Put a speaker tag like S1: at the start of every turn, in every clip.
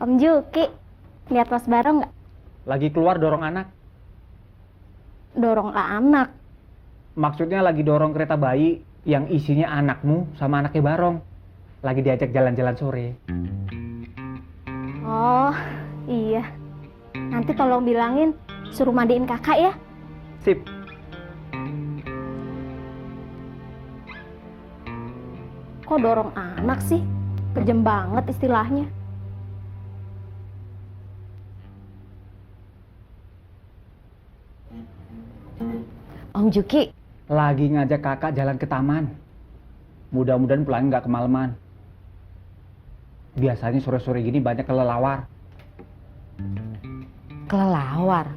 S1: Om Juki, lihat Mas Barong nggak?
S2: Lagi keluar dorong anak.
S1: Dorong anak.
S2: Maksudnya lagi dorong kereta bayi yang isinya anakmu sama anaknya Barong. Lagi diajak jalan-jalan sore.
S1: Oh, iya. Nanti tolong bilangin suruh mandiin kakak ya.
S2: Sip.
S1: Kok dorong anak sih? Kejem banget istilahnya.
S3: Om Juki,
S2: Lagi ngajak kakak jalan ke taman. Mudah-mudahan pulangnya nggak kemalaman. Biasanya sore-sore gini banyak kelelawar.
S3: kelelawar.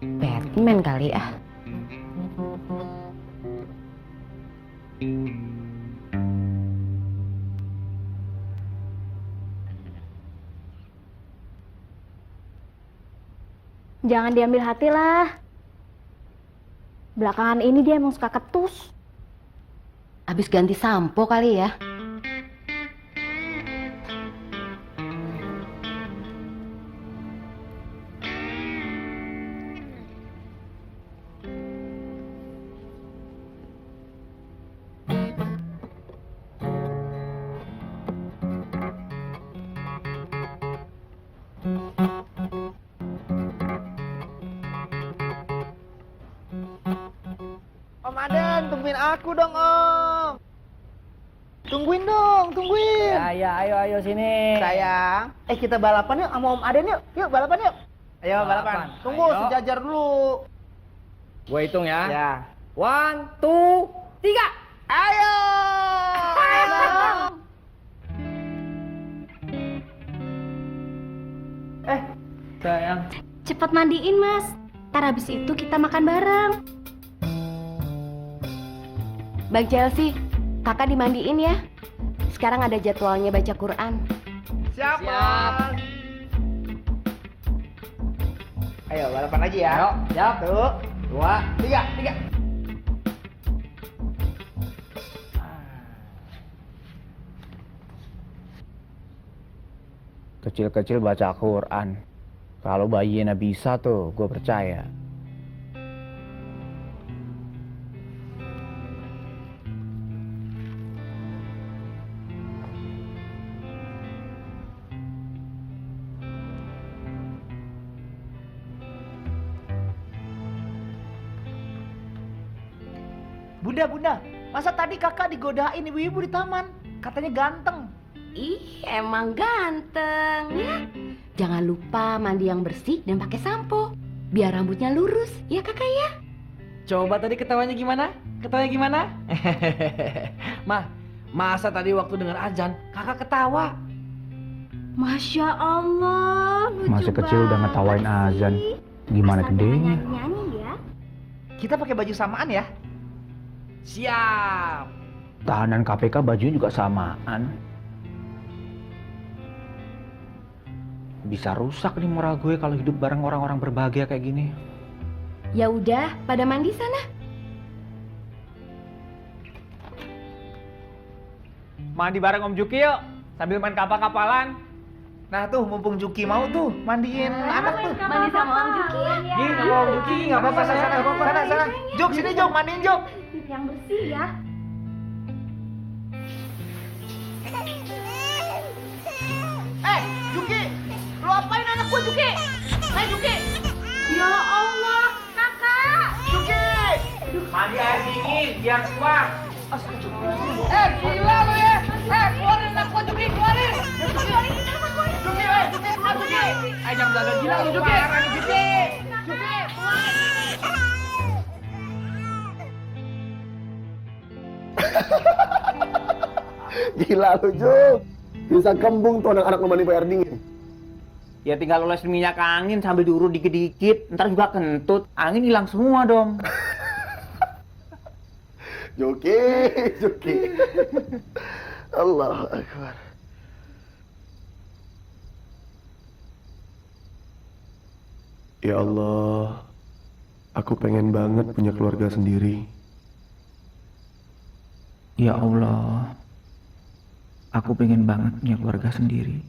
S3: Batman kali ya.
S1: Jangan diambil hati lah. Belakangan ini dia emang suka ketus.
S3: Habis ganti sampo kali ya.
S4: Om Aden, tungguin aku dong, Om. Tungguin dong, tungguin.
S5: Ya, ayo sini.
S4: Sayang, kita balapan yuk sama Om Aden yuk. Yuk, balapan yuk. Ayo, balapan.
S5: Balapan.
S4: Tunggu,
S5: Ayo.
S4: sejajar dulu.
S5: Gue hitung ya.
S4: Ya.
S5: 1, 2, 3.
S4: Ayo! Ayo dong.
S5: Sayang.
S1: Cepat mandiin, Mas. Ntar habis itu kita makan bareng.
S3: Bang Chelsea, kakak dimandiin ya. Sekarang ada jadwalnya baca Quran.
S4: Siap,
S5: Siap.
S4: Bang. Ayo, balapan lagi ya.
S5: Ayo, siap.
S4: 1, 2, 3.
S2: Kecil-kecil baca Quran. Kalau bayinya bisa tuh, gue percaya.
S4: Bunda, masa tadi kakak digodain ibu-ibu di taman? Katanya ganteng.
S3: Ih, emang ganteng ya. Jangan lupa mandi yang bersih dan pakai sampo. Biar rambutnya lurus, ya kakak ya.
S5: Coba tadi ketawanya gimana? Ketawanya gimana? Mah, masa tadi waktu dengar azan kakak ketawa?
S1: Masya Allah, lucu
S2: Masih kecil udah
S1: banget
S2: ngetawain
S1: sih.
S2: azan. Gimana
S1: Asal
S2: gedenya?
S1: jangan nyanyi-nyanyi ya.
S4: Kita pakai baju samaan ya?
S5: Siap.
S2: Tahanan KPK bajunya juga samaan. Bisa rusak nih moral gue kalau hidup bareng orang-orang berbahagia kayak gini.
S3: Ya udah, pada mandi sana.
S2: Mandi bareng Om Juki yuk, sambil main kapal-kapalan.
S4: Nah tuh, mumpung Juki mau tuh mandiin anak tuh.
S3: Mandi sama Om Juki ya.
S4: Ih, nggak mau Juki, nggak apa-apa, sana. Juk, sini Juk, mandiin Juk.
S1: Yang bersih ya.
S4: Juki, lu apain anak gua Juki? Juki,
S1: Ya Allah, kakak.
S4: Juki.
S2: Mandi air dingin biar kuat.
S4: Gila lu ya. Keluarin anak gua Juki, keluarin. Juki, keluar Juki.
S2: Jangan belaga gila lu
S4: Juki,
S2: Juki.
S4: Juki, keluarin.
S6: Gila lu, Juk. Bisa kembung tuh anak-anak lu mandi pakai air dingin.
S2: Ya tinggal oles minyak angin sambil diurut dikit-dikit. Ntar juga kentut. Angin hilang semua dong.
S6: Juki, Juki. Allahu Akbar. Ya Allah, aku pengen banget punya keluarga sendiri.
S2: Ya Allah, Aku pengen banget punya keluarga sendiri.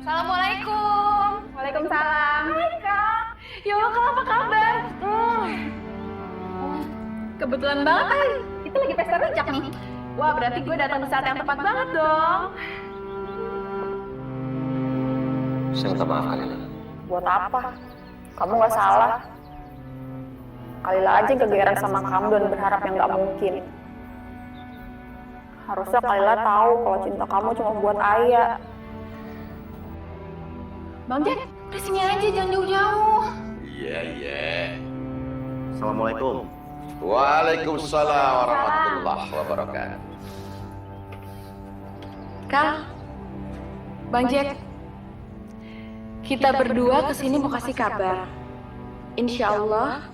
S7: Assalamualaikum. Waalaikumsalam. Hai Kak. Ya Allah Kak, apa kabar? Kebetulan banget, Ay. Kita lagi pesta rujak nih. Wah, berarti gue datang di saat yang tepat banget dong.
S6: Saya minta maaf Kalila.
S7: Buat apa? Kamu gak salah. Kalila aja kegeeran sama kamu dan berharap yang gak mungkin. Harusnya Kalila tahu kalau cinta kamu cuma buat Ayah. Bang Jack, udah sini aja, jangan jauh-jauh.
S8: Iya.
S6: Assalamualaikum.
S8: Waalaikumsalam warahmatullahi wabarakatuh.
S7: Kal, Bang Jack, kita berdua kesini mau kasih kabar. Insya Allah,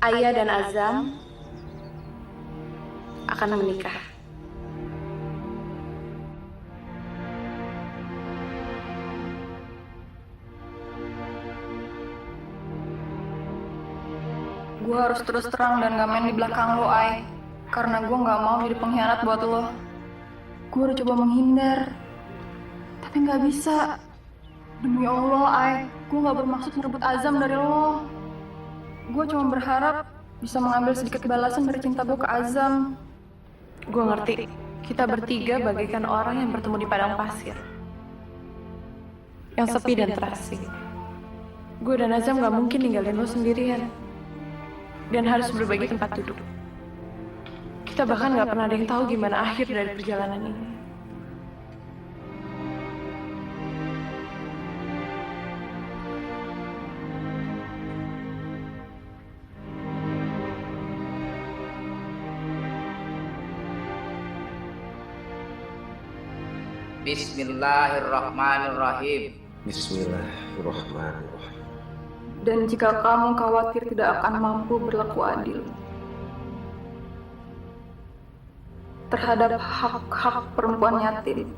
S7: Ayah dan Azam akan menikah. Gue harus terus terang dan gak main di belakang lo, Ay. Karena gue gak mau jadi pengkhianat buat lo. Gue udah coba menghindar, tapi gak bisa. Demi Allah, Ay, gue gak bermaksud merebut Azam dari lo. Gue cuma berharap bisa mengambil sedikit balasan dari cinta gue ke Azam. Gue ngerti, kita bertiga bagaikan orang yang bertemu di padang pasir. Yang sepi dan terasing. Gue dan Azam gak mungkin ninggalin lo sendirian. Dan harus berbagi tempat duduk. Kita bahkan gak pernah ada yang tahu gimana akhir dari perjalanan ini.
S9: Bismillahirrahmanirrahim.
S6: Bismillahirrahmanirrahim.
S7: Dan jika kamu khawatir tidak akan mampu berlaku adil terhadap hak-hak perempuan yatim,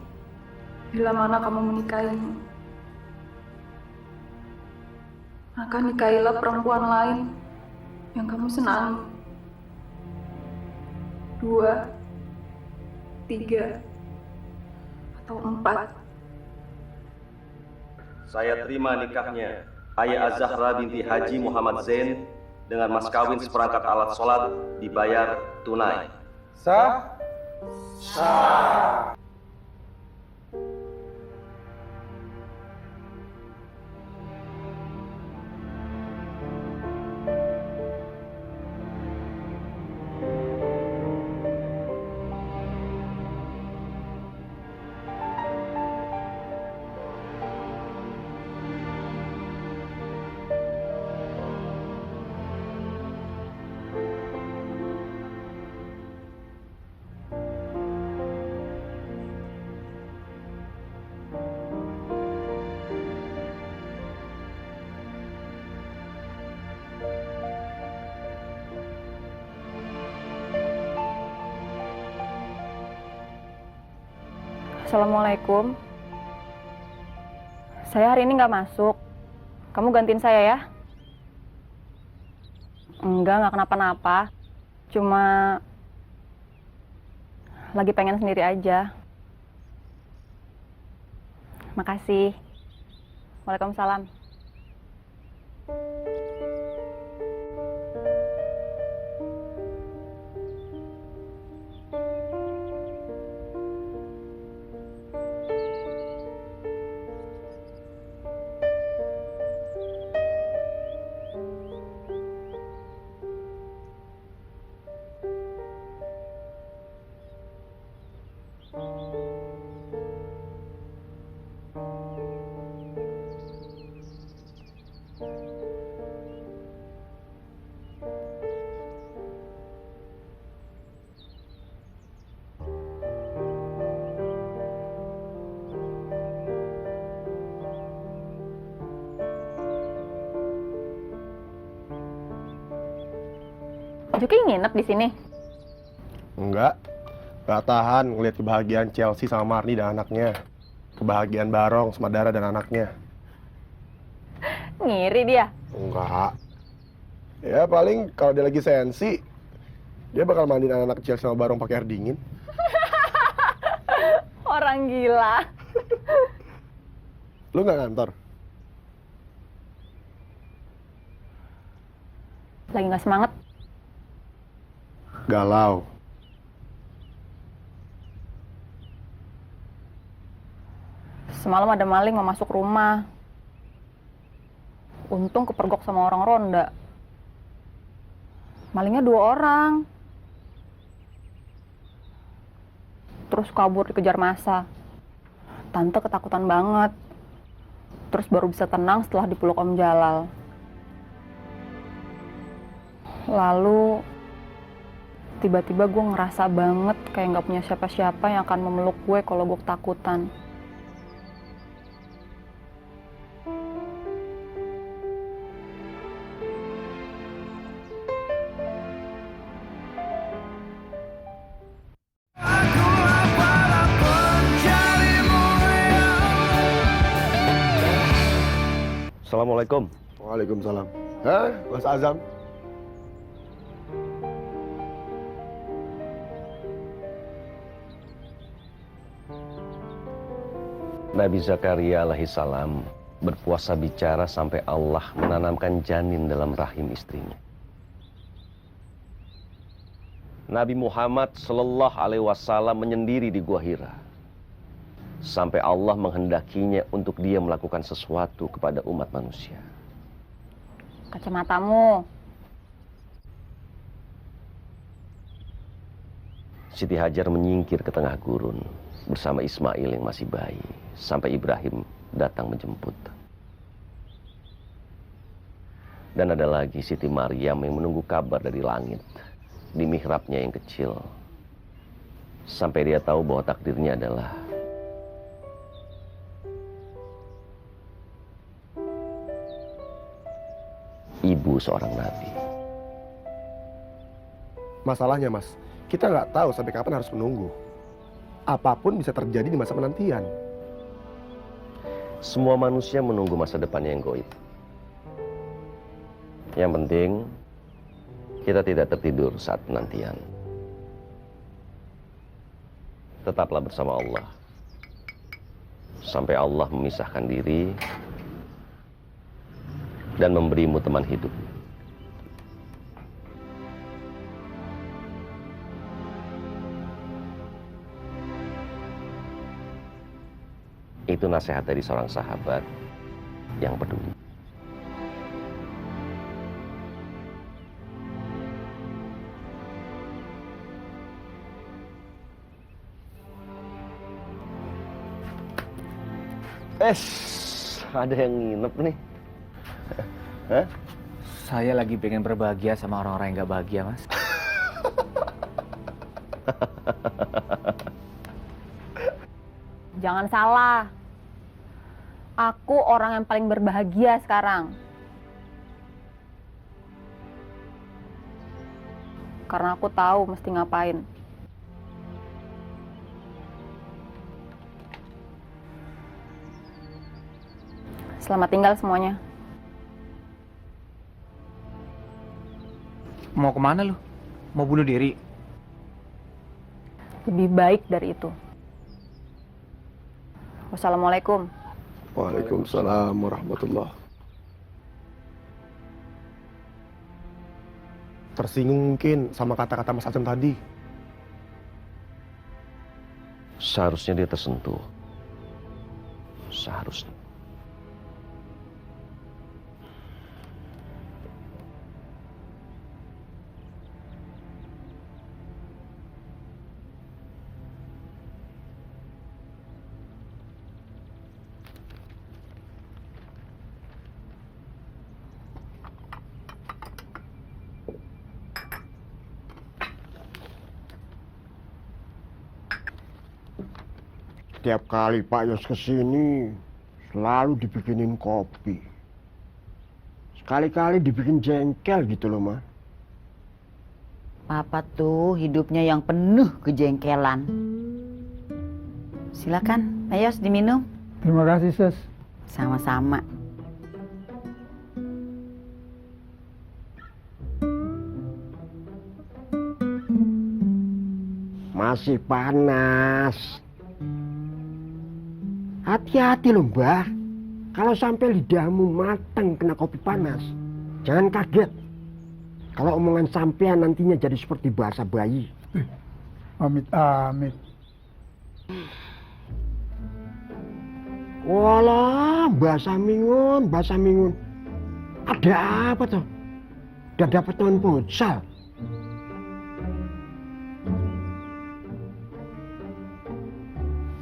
S7: bila mana kamu menikahinya, maka nikahilah perempuan lain yang kamu senangi. 2, 3, atau 4.
S10: Saya terima nikahnya Ayah Az-Zahra binti Haji Muhammad Zain dengan mas kawin seperangkat alat sholat dibayar tunai.
S4: Sah?
S7: Assalamualaikum. Saya hari ini nggak masuk. Kamu gantiin saya ya? Nggak kenapa-napa. Cuma lagi pengen sendiri aja. Makasih. Waalaikumsalam.
S1: Pak Juki nginep di sini?
S6: Enggak. Gak tahan ngeliat kebahagiaan Chelsea sama Marni dan anaknya. Kebahagiaan Barong sama Dara dan anaknya.
S1: Ngiri dia.
S6: Enggak. Ya paling kalau dia lagi sensi, dia bakal mandiin anak Chelsea sama Barong pakai air dingin.
S1: Orang gila.
S6: Lu nggak kantor?
S1: Lagi nggak semangat?
S6: Galau.
S1: Semalam ada maling mau masuk rumah. Untung kepergok sama orang ronda. Malingnya 2 orang. Terus kabur dikejar massa. Tante ketakutan banget. Terus baru bisa tenang setelah dipeluk Om Jalal. Lalu tiba-tiba gue ngerasa banget kayak nggak punya siapa-siapa yang akan memeluk gue kalau gue ketakutan.
S10: Assalamualaikum.
S6: Waalaikumsalam. Hah, Mas Azam?
S10: Nabi Zakaria alaihissalam berpuasa bicara sampai Allah menanamkan janin dalam rahim istrinya. Nabi Muhammad sallallahu alaihi wasallam menyendiri di Gua Hira sampai Allah menghendakinya untuk dia melakukan sesuatu kepada umat manusia.
S1: Kacamatamu.
S10: Siti Hajar menyingkir ke tengah gurun bersama Ismail yang masih bayi sampai Ibrahim datang menjemput. Dan ada lagi Siti Maryam yang menunggu kabar dari langit di mihrabnya yang kecil sampai dia tahu bahwa takdirnya adalah ibu seorang nabi.
S6: Masalahnya, Mas, kita nggak tahu sampai kapan harus menunggu. Apapun bisa terjadi di masa penantian.
S10: Semua manusia menunggu masa depannya yang goib. Yang penting kita tidak tertidur saat penantian. Tetaplah bersama Allah sampai Allah memisahkan diri dan memberimu teman hidup. Itu nasihat dari seorang sahabat yang peduli. Ada yang nginep nih. Hah?
S2: Saya lagi pengen berbahagia sama orang-orang yang gak bahagia, Mas.
S1: Jangan salah. Aku orang yang paling berbahagia sekarang. Karena aku tahu mesti ngapain. Selamat tinggal semuanya.
S2: Mau kemana lu? Mau bunuh diri?
S1: Lebih baik dari itu. Wassalamualaikum.
S6: Waalaikumsalam warahmatullahi. Tersinggung mungkin sama kata-kata Mas Azam tadi.
S10: Seharusnya dia tersentuh. Seharusnya.
S6: Tiap kali Pak Yos kesini, selalu dibikinin kopi. Sekali-kali dibikin jengkel gitu loh, Ma.
S9: Papa tuh hidupnya yang penuh kejengkelan. Silakan, ayo diminum.
S2: Terima kasih, Sus.
S9: Sama-sama.
S11: Masih panas. Hati-hati loh, Mbah. Kalau sampai lidahmu matang kena kopi panas, jangan kaget. Kalau omongan sampean nantinya jadi seperti bahasa bayi.
S2: Amit-amit.
S11: Walah, bahasa mingun. Ada apa tuh? Udah dapet teman futsal.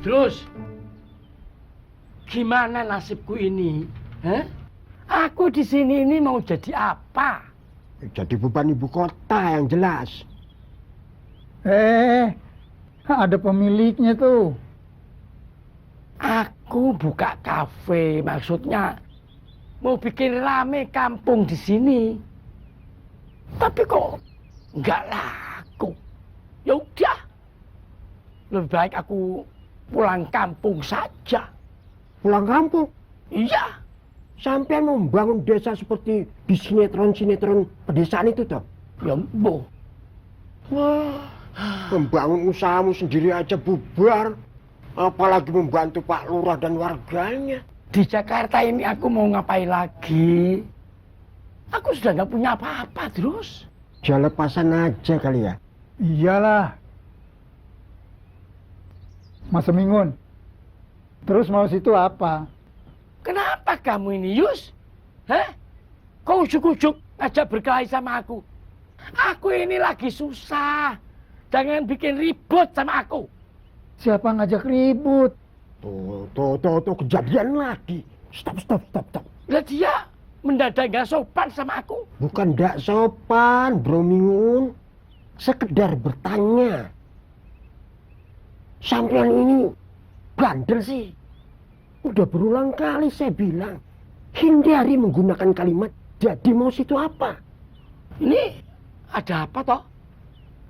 S5: Terus, gimana nasibku ini? Hah? Aku di sini ini mau jadi apa?
S11: Jadi beban ibu kota yang jelas.
S2: Ada pemiliknya tuh.
S5: Aku buka kafe, maksudnya mau bikin rame kampung di sini. Tapi kok nggak laku. Ya udah, lebih baik aku pulang kampung saja.
S11: Pulang kampung?
S5: Iya.
S11: Sampai membangun desa seperti di sinetron-sinetron pedesaan itu toh?
S5: Ya mbok.
S11: Wah, membangun usahamu sendiri aja bubar. Apalagi membantu Pak Lurah dan warganya.
S5: Di Jakarta ini aku mau ngapain lagi? Aku sudah nggak punya apa-apa terus.
S11: Jalan lepasan aja kali ya?
S2: Iyalah. Mas Mingun. Terus mau situ apa?
S5: Kenapa kamu ini, Yus? Hah? Kau ujuk-ujuk ngajak berkelahi sama aku? Aku ini lagi susah. Jangan bikin ribut sama aku.
S2: Siapa ngajak ribut?
S11: Tuh, kejadian lagi. Stop.
S5: Lah dia mendadak gak sopan sama aku.
S11: Bukan gak sopan, Bro Mingun. Sekedar bertanya. Sampean ini bandel sih. Udah berulang kali saya bilang, hindari menggunakan kalimat jadi mau situ apa.
S5: Ini ada apa toh?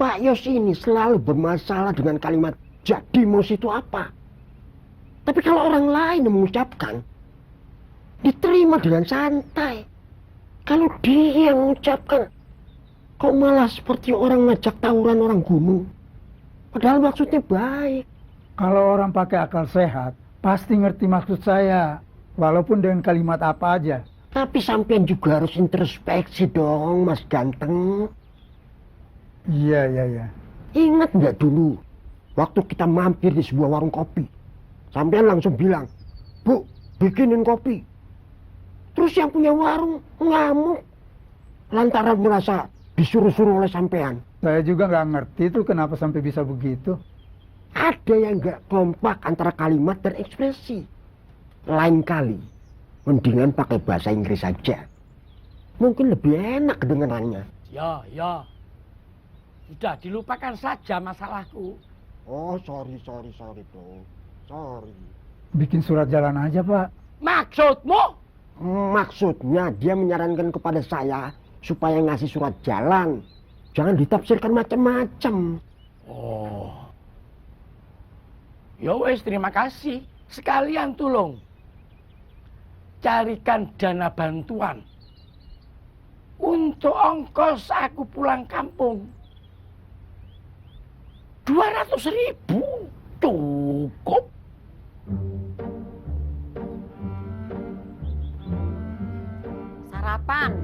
S11: Pak Yos ini selalu bermasalah dengan kalimat jadi mau situ apa. Tapi kalau orang lain yang mengucapkan, diterima dengan santai. Kalau dia yang mengucapkan, kok malah seperti orang ngajak tawuran orang gunung. Padahal maksudnya baik.
S2: Kalau orang pakai akal sehat, pasti ngerti maksud saya. Walaupun dengan kalimat apa aja.
S11: Tapi sampean juga harus introspeksi dong, Mas Ganteng.
S2: Iya.
S11: Ingat nggak dulu, waktu kita mampir di sebuah warung kopi. Sampean langsung bilang, Bu, bikinin kopi. Terus yang punya warung ngamuk. Lantaran merasa disuruh-suruh oleh sampean.
S2: Saya juga nggak ngerti tuh kenapa sampai bisa begitu.
S11: Ada yang nggak kompak antara kalimat dan ekspresi. Lain kali, mendingan pakai bahasa Inggris saja. Mungkin lebih enak kedengarannya.
S5: Ya. Sudah dilupakan saja masalahku.
S11: Oh, sorry, Bro. Sorry.
S2: Bikin surat jalan aja, Pak.
S5: Maksudmu?
S11: Maksudnya dia menyarankan kepada saya supaya ngasih surat jalan. Jangan ditafsirkan macam-macam.
S5: Oh. Ya wes, terima kasih. Sekalian tolong carikan dana bantuan untuk ongkos aku pulang kampung. 200.000 cukup.
S9: Sarapan.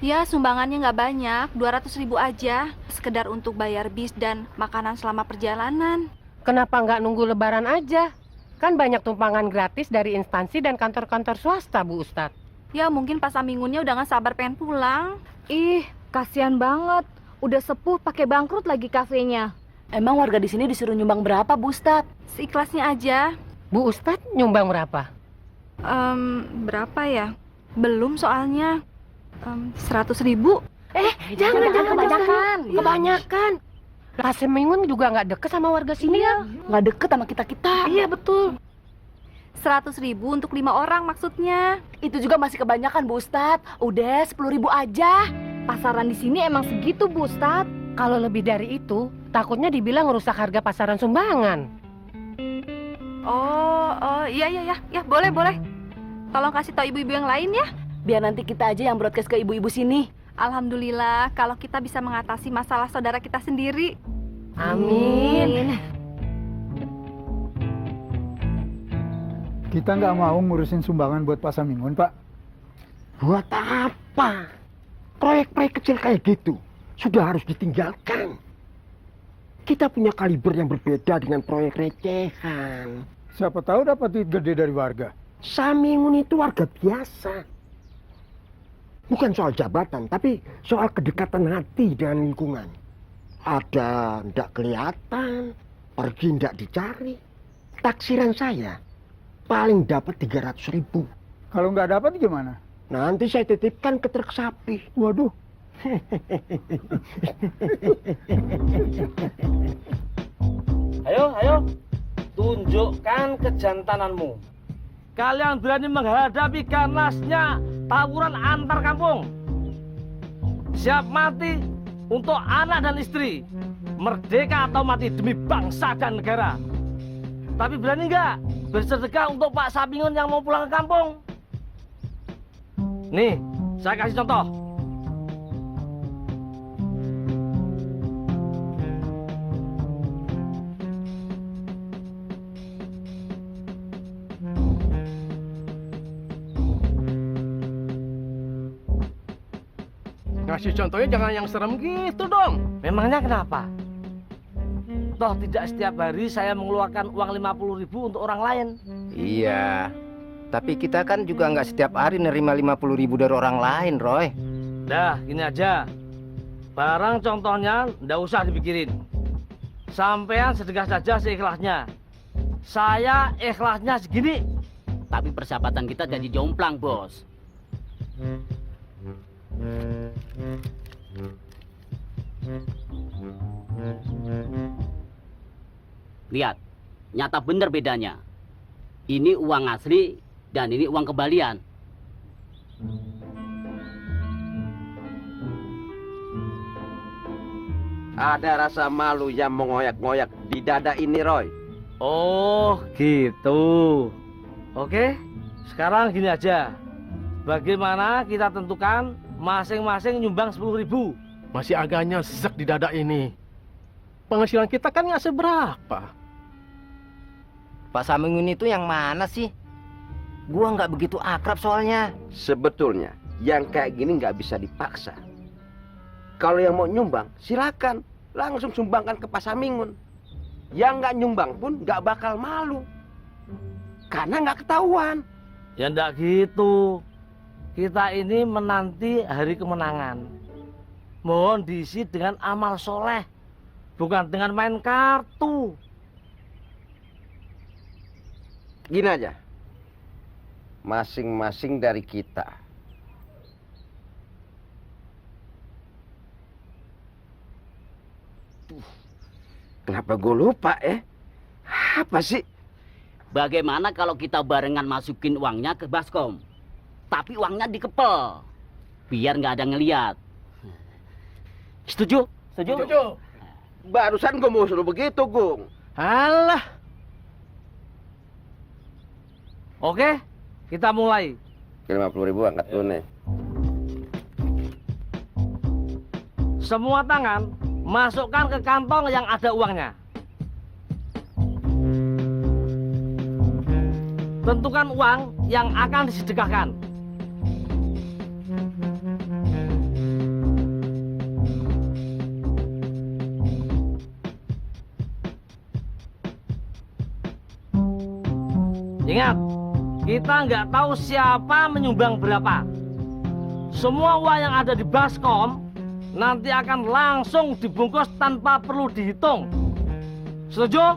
S7: Ya, sumbangannya nggak banyak, 200.000 aja. Sekedar untuk bayar bis dan makanan selama perjalanan.
S12: Kenapa nggak nunggu lebaran aja? Kan banyak tumpangan gratis dari instansi dan kantor-kantor swasta, Bu Ustadz.
S7: Ya, mungkin Pak Samingunnya udah nggak sabar pengen pulang.
S1: Ih, kasihan banget. Udah sepuh pakai bangkrut lagi kafenya.
S3: Emang warga di sini disuruh nyumbang berapa, Bu Ustadz?
S7: Seikhlasnya aja.
S12: Bu Ustadz nyumbang berapa?
S7: Berapa ya? Belum soalnya. 100.000.
S3: Jangan kebanyakan.
S12: Kebanyakan. Pasamingun juga nggak deket sama warga sini ya?
S1: Nggak deket sama kita-kita.
S12: Iya betul.
S7: 100.000 untuk 5 orang maksudnya.
S3: Itu juga masih kebanyakan, Bu Ustadz. Udah 10.000 aja.
S7: Pasaran di sini emang segitu, Bu Ustadz.
S12: Kalau lebih dari itu, takutnya dibilang ngerusak harga pasaran sumbangan.
S7: Oh, iya, boleh. Tolong kasih tahu ibu-ibu yang lain ya.
S3: Biar nanti kita aja yang broadcast ke ibu-ibu sini.
S7: Alhamdulillah kalau kita bisa mengatasi masalah saudara kita sendiri.
S12: Amin.
S13: Kita nggak mau ngurusin sumbangan buat Pasamingun, Pak.
S11: Buat apa? Proyek-proyek kecil kayak gitu sudah harus ditinggalkan. Kita punya kaliber yang berbeda dengan proyek recehan.
S13: Siapa tahu dapat duit gede dari warga.
S11: Samingun itu warga biasa. Bukan soal jabatan, tapi soal kedekatan hati dengan lingkungan. Ada ndak kelihatan, pergi ndak dicari. Taksiran saya paling dapat 300.000.
S13: Kalau nggak dapat gimana?
S11: Nanti saya titipkan ke truk sapi.
S13: Waduh.
S5: Ayo, tunjukkan kejantananmu. Kalian berani menghadapi ganasnya tawuran antar kampung. Siap mati untuk anak dan istri. Merdeka atau mati demi bangsa dan negara. Tapi berani nggak bersedekah untuk Pak Samingun yang mau pulang ke kampung? Nih, saya kasih contoh.
S4: Ngasih contohnya jangan yang serem gitu dong.
S5: Memangnya kenapa? Toh tidak setiap hari saya mengeluarkan uang 50.000 untuk orang lain.
S4: Iya, tapi kita kan juga nggak setiap hari nerima 50.000 dari orang lain, Roy.
S5: Dah, gini aja. Barang contohnya ndak usah dipikirin. Sampean sedekah saja seikhlasnya. Saya ikhlasnya segini.
S14: Tapi persahabatan kita jadi jomplang, Bos. Lihat, nyata bener bedanya. Ini uang asli dan ini uang kembalian.
S10: Ada rasa malu yang mengoyak-ngoyak di dada ini, Roy.
S5: Oh, gitu. Oke, sekarang gini aja. Bagaimana kita tentukan masing-masing nyumbang 10.000?
S6: Masih agaknya sesek di dada ini. Penghasilan kita kan nggak seberapa.
S4: Pak Samingun itu yang mana sih? Gua nggak begitu akrab soalnya.
S10: Sebetulnya yang kayak gini nggak bisa dipaksa. Kalau yang mau nyumbang, silakan langsung sumbangkan ke Pak Samingun. Yang nggak nyumbang pun nggak bakal malu, karena nggak ketahuan.
S5: Ya ndak gitu. Kita ini menanti hari kemenangan. Mohon diisi dengan amal soleh, bukan dengan main kartu.
S10: Gini aja, masing-masing dari kita kenapa gue lupa ya? Apa sih?
S14: Bagaimana kalau kita barengan masukin uangnya ke Baskom? Tapi uangnya dikepel, biar nggak ada ngeliat. Setuju?
S10: Setuju. Barusan gue mau suruh begitu, Gung.
S5: Alah. Oke, kita mulai.
S10: 50.000 angkat tunai.
S5: Semua tangan masukkan ke kantong yang ada uangnya. Tentukan uang yang akan disedekahkan. Ingat, kita nggak tahu siapa menyumbang berapa. Semua uang yang ada di Baskom nanti akan langsung dibungkus tanpa perlu dihitung. Setuju?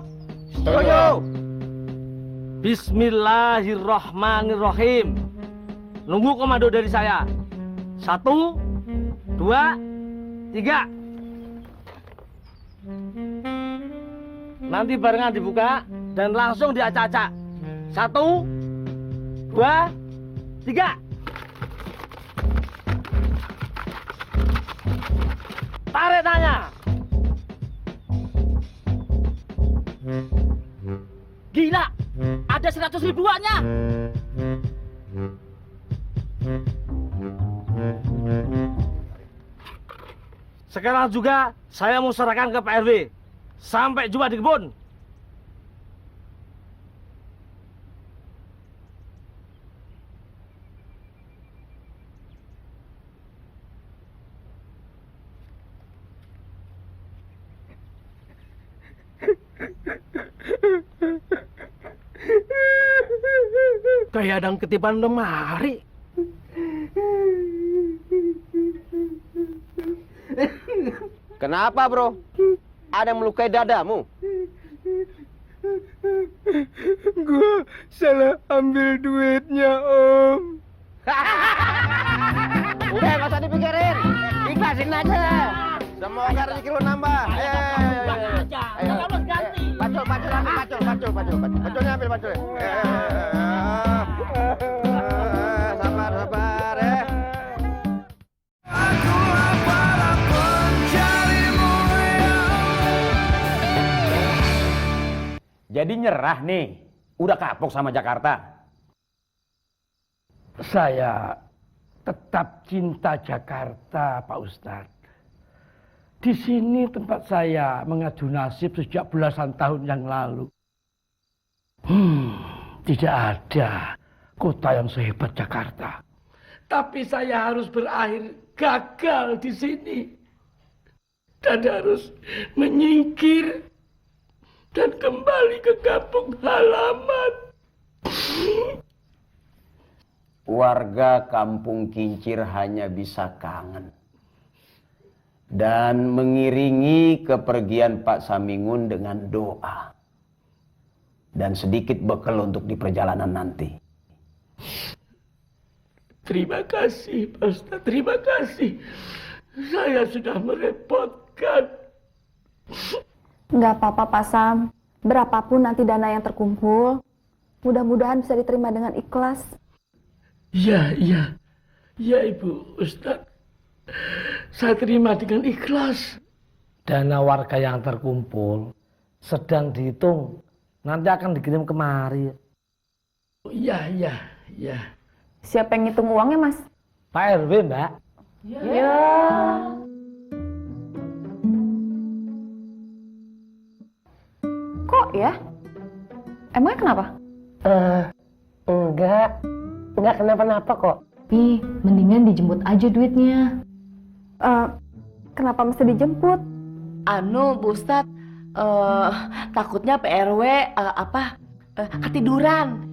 S10: Setuju.
S5: Bismillahirrahmanirrahim. Nunggu komando dari saya. 1, 2, 3. Nanti barengan dibuka dan langsung diacak-acak. 1, 2, 3. Tarik tanya.
S14: Gila, ada 100 ribuannya.
S5: Sekarang juga saya mau serahkan ke Pak RW. Sampai jumpa di kebun.
S11: Kayak ada yang ketiban lemari.
S10: Kenapa, bro? Ada yang melukai dadamu?
S11: Gua salah ambil duitnya, Om.
S10: Udah, nggak usah dipikirin. Ikhlasin aja. Semoga rezeki lu nambah. Ayo. Paculnya ambil paculnya. Sabar ya.
S15: Jadi nyerah nih, udah kapok sama Jakarta.
S11: Saya tetap cinta Jakarta, Pak Ustadz. Di sini tempat saya mengadu nasib sejak belasan tahun yang lalu. Tidak ada kota yang sehebat Jakarta. Tapi saya harus berakhir gagal di sini. Dan harus menyingkir dan kembali ke kampung halaman.
S15: Warga Kampung Kincir hanya bisa kangen dan mengiringi kepergian Pak Samingun dengan doa dan sedikit bekal untuk di perjalanan nanti.
S11: Terima kasih, Pak Ustadz. Terima kasih. Saya sudah merepotkan.
S1: Nggak apa-apa, Pak Sam. Berapapun nanti dana yang terkumpul, mudah-mudahan bisa diterima dengan ikhlas.
S11: Iya, Ibu Ustadz. Saya terima dengan ikhlas. Dana warga yang terkumpul sedang dihitung. Nanti akan dikirim kemari. Iya.
S1: Siapa yang ngitung uangnya, Mas?
S11: Pak RW, Mbak.
S1: Ya. Kok ya? Emangnya kenapa?
S12: Enggak kenapa-napa kok.
S7: Pi, mendingan dijemput aja duitnya.
S1: Kenapa mesti dijemput?
S3: Anu, Bu Ustadz, takutnya PRW ketiduran.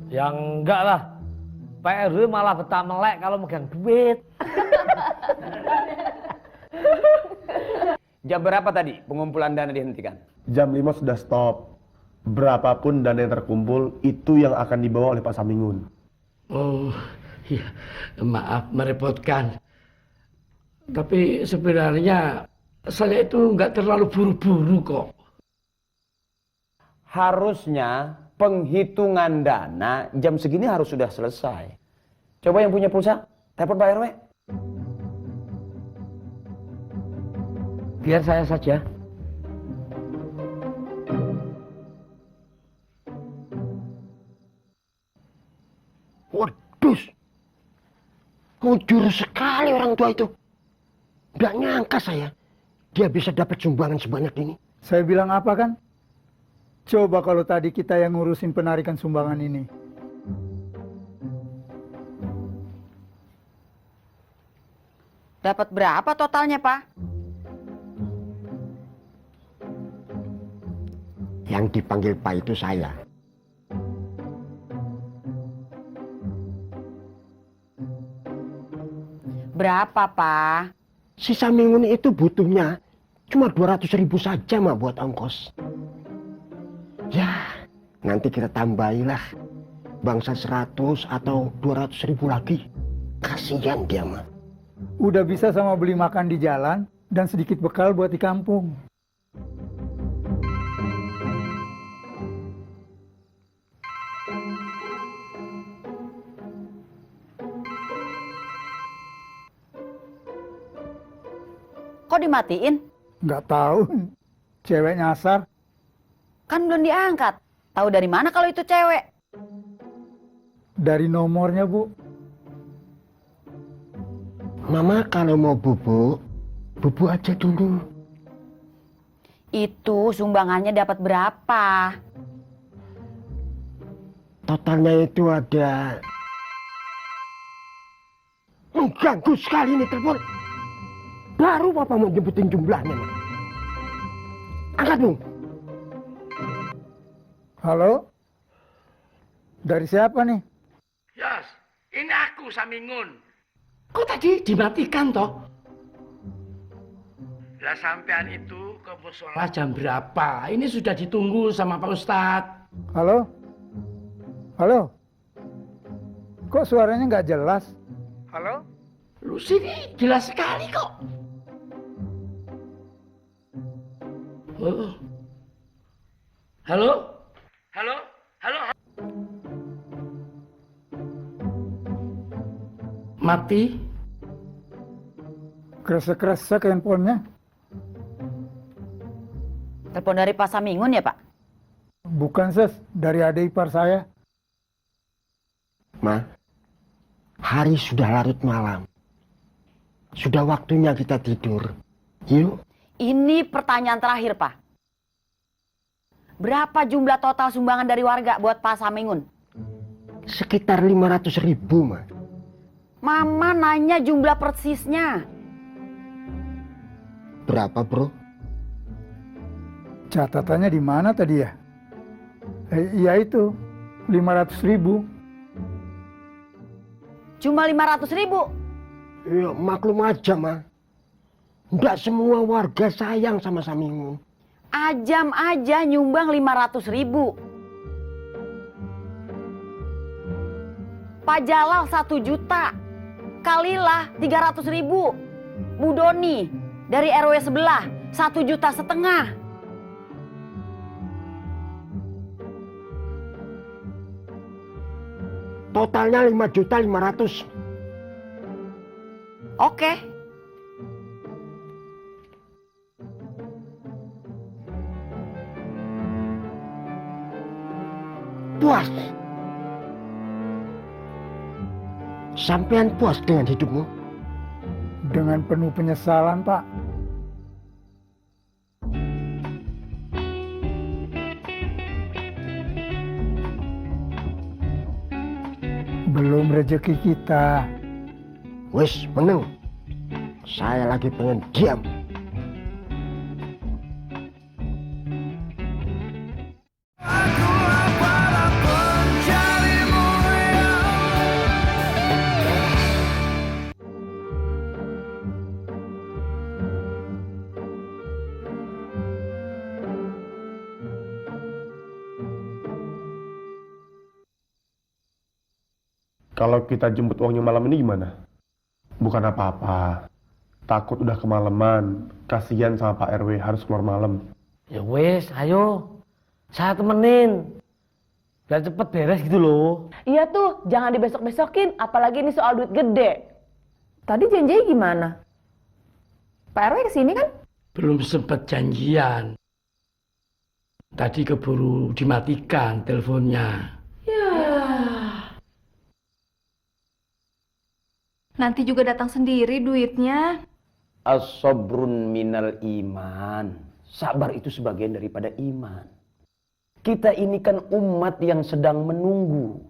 S11: Ya enggak lah. Pak RW malah betah melek kalau megang duit.
S15: Jam berapa tadi pengumpulan dana dihentikan?
S6: Jam 5 sudah stop. Berapapun dana yang terkumpul, itu yang akan dibawa oleh Pak Samingun.
S11: Oh, iya. Maaf merepotkan. Tapi sebenarnya saya itu nggak terlalu buru-buru kok.
S15: Harusnya penghitungan dana jam segini harus sudah selesai. Coba yang punya pulsa, telepon Pak RW.
S11: Biar saya saja. Waduh, mujur sekali orang tua itu. Nggak nyangka saya, dia bisa dapat sumbangan sebanyak ini.
S13: Saya bilang apa kan? Coba kalau tadi kita yang ngurusin penarikan sumbangan ini.
S9: Dapat berapa totalnya, Pak?
S11: Yang dipanggil Pak itu saya.
S9: Berapa, Pak?
S11: Si Samingun itu butuhnya cuma 200.000 saja, Mak, buat ongkos. Ya, Nanti kita tambahilah bangsa 100 atau 200 ribu lagi. Kasihan dia mah.
S13: Udah bisa sama beli makan di jalan dan sedikit bekal buat di kampung.
S9: Kok dimatiin?
S13: Nggak tahu. Cewek nyasar.
S9: Kan belum diangkat. Tahu dari mana kalau itu cewek?
S13: Dari nomornya, Bu.
S11: Mama kalau mau bubuk aja dulu.
S9: Itu sumbangannya dapat berapa?
S11: Totalnya itu ada... Mengganggu sekali ini telepon. Baru Papa mau jemputin jumlahnya. Angkat, Bung.
S13: Halo? Dari siapa nih?
S5: Yas, ini aku Samingun.
S16: Kok tadi dimatikan toh?
S5: Lah sampean itu ke musola
S16: Jam berapa? Ini sudah ditunggu sama Pak Ustadz.
S13: Halo? Halo? Kok suaranya nggak jelas? Halo?
S16: Lu sini jelas sekali kok. Oh. Halo?
S5: Halo? Halo?
S16: Mati?
S13: Kresek-kresek handphonenya.
S9: Telepon dari Pak Samingun ya, Pak?
S13: Bukan, Ses. Dari adik ipar saya.
S11: Ma, hari sudah larut malam. Sudah waktunya kita tidur. Yuk.
S9: Ini pertanyaan terakhir, Pak. Berapa jumlah total sumbangan dari warga buat Pak Samingun?
S11: Sekitar 500 ribu, Ma.
S9: Mama nanya jumlah persisnya.
S11: Berapa, Bro?
S13: Catatannya di mana tadi ya? Iya itu, 500 ribu.
S9: Cuma 500 ribu?
S11: Ya, maklum aja, Ma. Nggak semua warga sayang sama Samingun.
S9: Ajam aja nyumbang 500 ribu. Pak Jalal 1 juta. Kalilah 300 ribu. Bu Doni dari RW sebelah 1,5 juta.
S11: Totalnya 5.500.000.
S9: Oke.
S11: Puas. Sampean puas dengan hidupmu?
S13: Dengan penuh penyesalan, Pak. Belum rezeki kita.
S11: Wes, meneng. Saya lagi pengen diam.
S6: Kalau kita jemput uangnya malam ini gimana? Bukan apa-apa. Takut udah kemalaman. Kasihan sama Pak RW harus keluar malam.
S5: Ya wes, ayo. Saya temenin. Biar cepet beres gitu loh.
S1: Iya tuh, jangan dibesok-besokin, apalagi ini soal duit gede. Tadi janjinya gimana? Pak RW kesini kan?
S16: Belum sempat janjian. Tadi keburu dimatikan teleponnya.
S7: Nanti juga datang sendiri duitnya.
S15: As-sabrun minal iman. Sabar itu sebagian daripada iman. Kita ini kan umat yang sedang menunggu.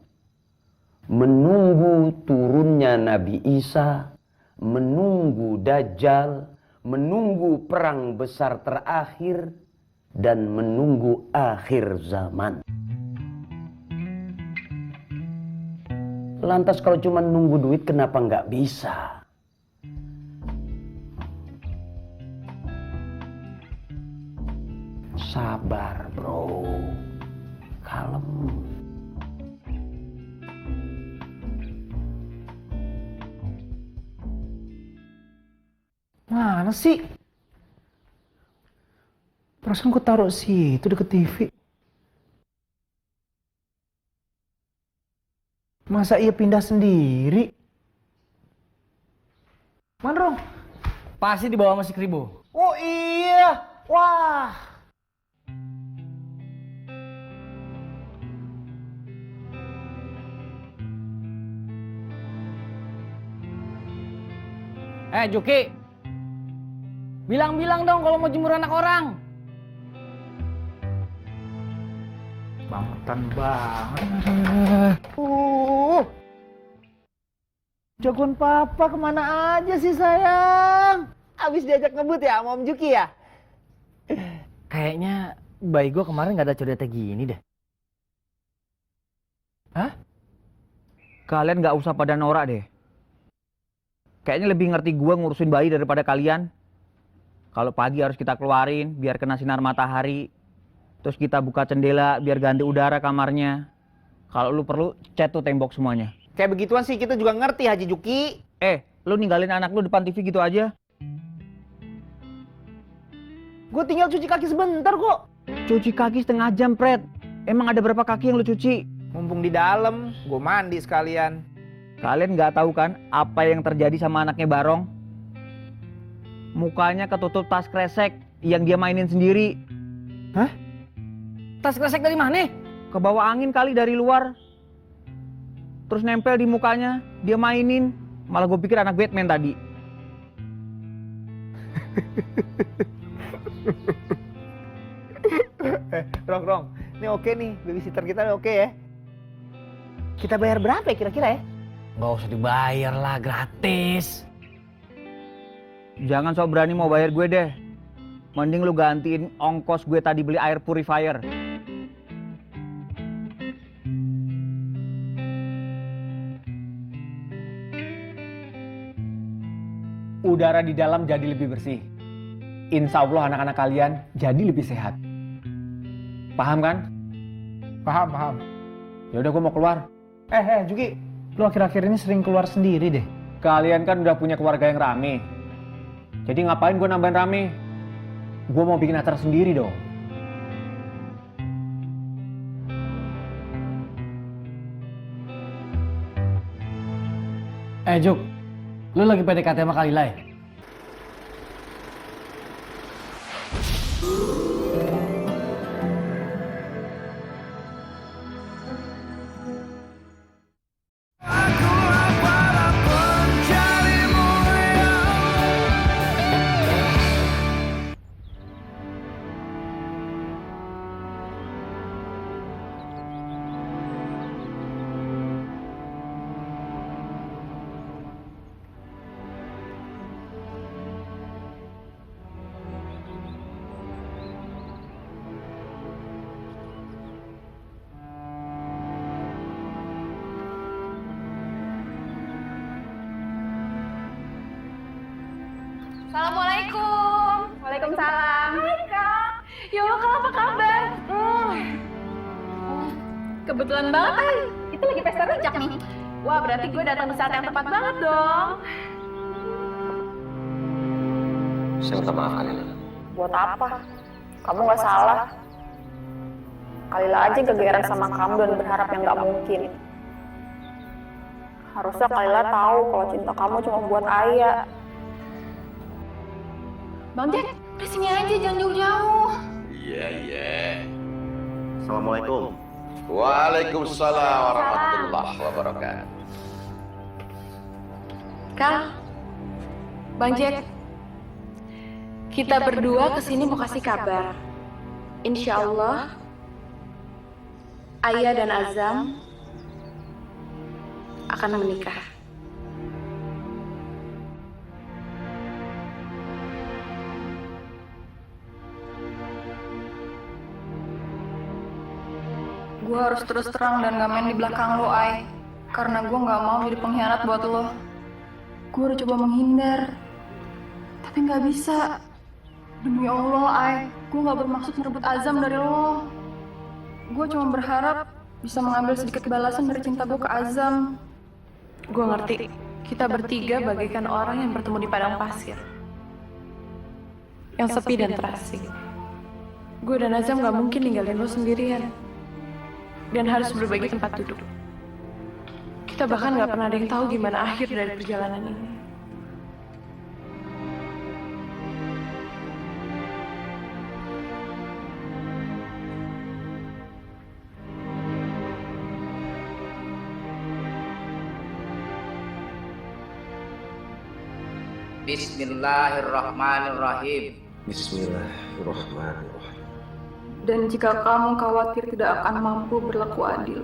S15: Menunggu turunnya Nabi Isa. Menunggu Dajjal. Menunggu perang besar terakhir. Dan menunggu akhir zaman. Lantas kalau cuma nunggu duit kenapa nggak bisa? Sabar bro. kalem.
S2: Mana sih? Perasaan gue taruh situ deket TV. Masa ia pindah sendiri? Mana Rong?
S4: Pasti dibawa sama si Kribo.
S2: Oh iya, wah.
S4: Juki, bilang-bilang dong kalau mau jemur anak orang.
S2: Bangetan banget.
S4: Jagoan papa kemana aja sih sayang? Abis diajak ngebut ya sama Om Juki ya? Kayaknya bayi gue kemarin gak ada codetnya gini deh.
S2: Hah? Kalian gak usah pada norak deh. Kayaknya lebih ngerti gue ngurusin bayi daripada kalian. Kalau pagi harus kita keluarin biar kena sinar matahari. Terus kita buka jendela biar ganti udara kamarnya. Kalau lu perlu, cat tuh tembok semuanya.
S4: Kayak begituan sih kita juga ngerti Haji Juki.
S2: Lu ninggalin anak lu depan TV gitu aja?
S4: Gue tinggal cuci kaki sebentar kok.
S2: Cuci kaki setengah jam, Pret. Emang ada berapa kaki yang lu cuci?
S4: Mumpung di dalam, gue mandi sekalian.
S2: Kalian nggak tahu kan apa yang terjadi sama anaknya Barong? Mukanya ketutup tas kresek yang dia mainin sendiri.
S4: Hah? Tas kresek dari mana?
S2: Kebawa angin kali dari luar. Terus nempel di mukanya, dia mainin. Malah gue pikir anak Batman tadi.
S4: Rong, ini oke nih, babysitter kita oke ya. Kita bayar berapa ya kira-kira ya?
S5: Nggak usah dibayar lah, gratis.
S2: Jangan sok berani mau bayar gue deh. Mending lu gantiin ongkos gue tadi beli air purifier. Udara di dalam jadi lebih bersih. Insya Allah anak-anak kalian jadi lebih sehat. Paham kan?
S13: Paham.
S2: Ya udah gue mau keluar.
S13: Juki, lu akhir-akhir ini sering keluar sendiri deh.
S2: Kalian kan udah punya keluarga yang rame. Jadi ngapain gue nambahin rame? Gue mau bikin acara sendiri dong.
S5: Juk, lu lagi PDKT sama Kalila ya?
S7: Assalamualaikum. Waalaikumsalam. Hai Kak. Ya Allah, Kak, apa kabar? Kebetulan banget, Ay. Kita lagi pesta rujak nih. Wah, berarti gue datang di saat yang tepat banget dong.
S10: Saya minta maaf Kalila.
S1: Buat apa? Kamu nggak salah. Kalila aja kegeeran sama kamu dan berharap yang nggak mungkin. Harusnya Kalila tahu kalau cinta kamu cuma buat Ayah.
S7: Bang Jack, di sini aja, jangan jauh-jauh.
S8: Iya. Assalamualaikum. Waalaikumsalam warahmatullahi wabarakatuh.
S7: Kang, Bang Jack, kita berdua kesini mau kasih kabar. Insya Allah, Ayah dan Azam akan menikah. Gue harus terus terang dan gak main di belakang lo, Ay. Karena gue gak mau jadi pengkhianat buat lo. Gue udah coba menghindar, tapi gak bisa. Demi Allah, Ay, gue gak bermaksud merebut Azam dari lo. Gue cuma berharap bisa mengambil sedikit balasan dari cinta gue ke Azam. Gue ngerti, kita bertiga bagaikan orang yang bertemu di padang pasir. Yang sepi dan terasing. Gue dan Azam gak mungkin ninggalin lo sendirian. Dan harus berbagi tempat duduk. Kita bahkan gak pernah ada yang tahu gimana akhir dari perjalanan ini.
S17: Bismillahirrahmanirrahim.
S8: Bismillahirrahmanirrahim.
S7: Dan jika kamu khawatir tidak akan mampu berlaku adil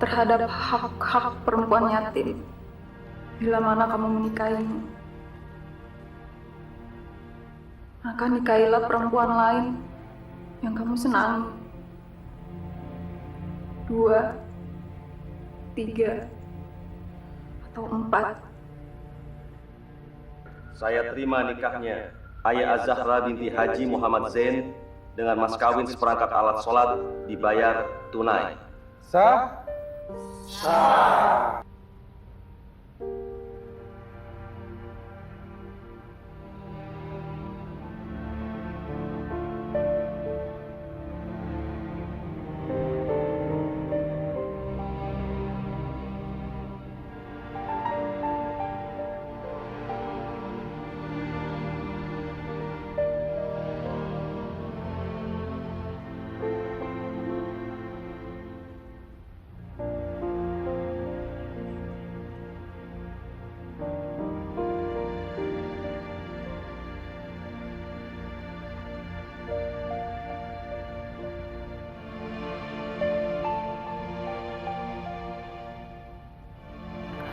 S7: terhadap hak-hak perempuan yatim bila mana kamu menikahinya, maka nikahilah perempuan lain yang kamu senangi. 2, 3, atau 4.
S18: Saya terima nikahnya Ayah Az-Zahra binti Haji Muhammad Zain dengan mas kawin seperangkat alat sholat dibayar tunai.
S6: Sah? Sah.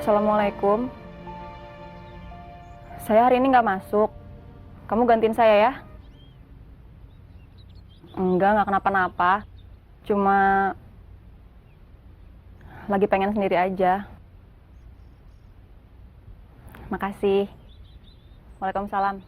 S1: Assalamualaikum. Saya hari ini nggak masuk. Kamu gantiin saya ya? Nggak kenapa-napa. Cuma lagi pengen sendiri aja. Makasih. Waalaikumsalam.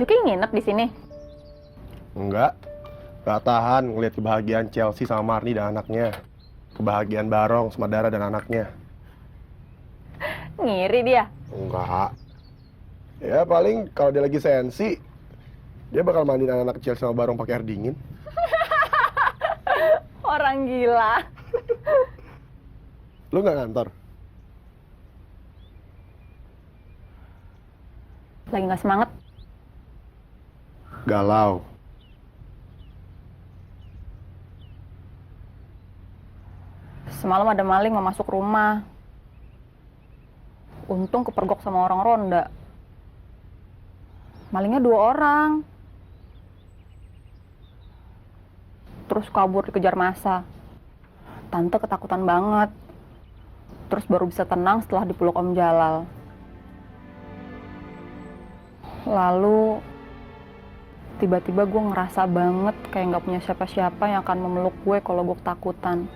S1: Juki nginep di sini?
S6: Enggak. Gak tahan ngeliat kebahagiaan Chelsea sama Marni dan anaknya. Kebahagiaan Barong sama Dara dan anaknya.
S1: Ngiri dia?
S6: Enggak. Ya paling kalau dia lagi sensi, dia bakal mandiin anak Chelsea sama Barong pakai air dingin.
S1: Orang gila.
S6: Lu nggak ngantor?
S1: Lagi nggak semangat?
S6: Galau.
S1: Semalam ada maling mau masuk rumah. Untung kepergok sama orang ronda. Malingnya 2 orang. Terus kabur dikejar massa. Tante ketakutan banget. Terus baru bisa tenang setelah dipeluk Om Jalal. Lalu tiba-tiba gue ngerasa banget kayak gak punya siapa-siapa yang akan memeluk gue kalau gue ketakutan.